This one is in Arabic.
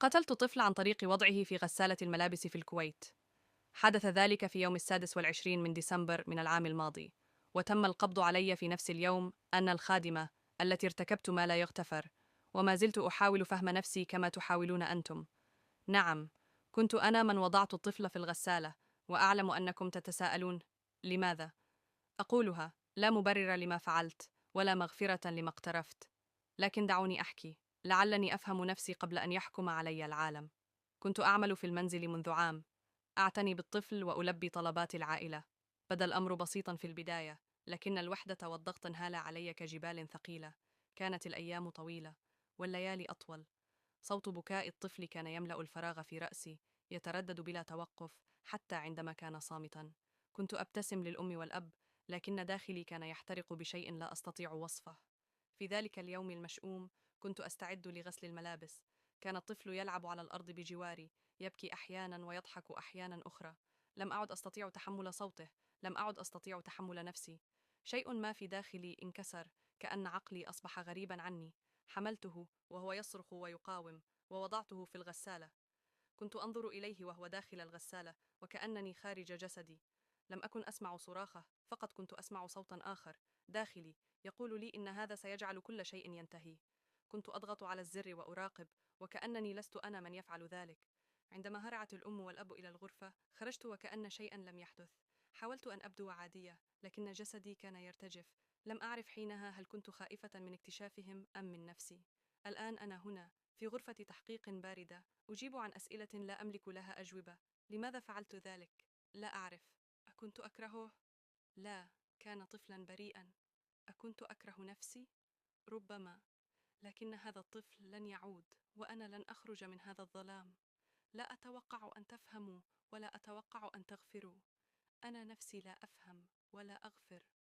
قتلت طفل عن طريق وضعه في غسالة الملابس في الكويت. حدث ذلك في يوم 26 من ديسمبر من العام الماضي، وتم القبض علي في نفس اليوم أنا الخادمة التي ارتكبت ما لا يغتفر، وما زلت أحاول فهم نفسي كما تحاولون أنتم. نعم، كنت أنا من وضعت الطفل في الغسالة، وأعلم أنكم تتساءلون: لماذا؟ أقولها: لا مبرر لما فعلت، ولا مغفرة لما اقترفت. لكن دعوني أحكي، لعلني أفهم نفسي قبل أن يحكم علي العالم. كنت أعمل في المنزل منذ عام، أعتني بالطفل وألبي طلبات العائلة. بدا الأمر بسيطا في البداية، لكن الوحدة والضغط انهال علي كجبال ثقيلة. كانت الأيام طويلة، والليالي أطول. صوت بكاء الطفل كان يملأ الفراغ في رأسي، يتردد بلا توقف حتى عندما كان صامتا. كنت أبتسم للأم والأب، لكن داخلي كان يحترق بشيء لا أستطيع وصفه. في ذلك اليوم المشؤوم، كنت أستعد لغسل الملابس. كان الطفل يلعب على الأرض بجواري، يبكي أحيانا ويضحك أحيانا أخرى. لم أعد أستطيع تحمل صوته، لم أعد أستطيع تحمل نفسي. شيء ما في داخلي انكسر، كأن عقلي أصبح غريبا عني. حملته وهو يصرخ ويقاوم، ووضعته في الغسالة. كنت أنظر إليه وهو داخل الغسالة، وكأنني خارج جسدي. لم أكن أسمع صراخه، فقط كنت أسمع صوتا آخر داخلي يقول لي إن هذا سيجعل كل شيء ينتهي. كنت أضغط على الزر وأراقب، وكأنني لست أنا من يفعل ذلك. عندما هرعت الأم والأب إلى الغرفة، خرجت وكأن شيئا لم يحدث. حاولت أن أبدو عادية، لكن جسدي كان يرتجف. لم أعرف حينها هل كنت خائفة من اكتشافهم أم من نفسي. الآن أنا هنا، في غرفة تحقيق باردة، أجيب عن أسئلة لا أملك لها أجوبة. لماذا فعلت ذلك؟ لا أعرف. أكنت أكرهه؟ لا، كان طفلا بريئا. أكنت أكره نفسي؟ ربما. لكن هذا الطفل لن يعود، وأنا لن أخرج من هذا الظلام. لا أتوقع أن تفهموا، ولا أتوقع أن تغفروا. أنا نفسي لا أفهم ولا أغفر.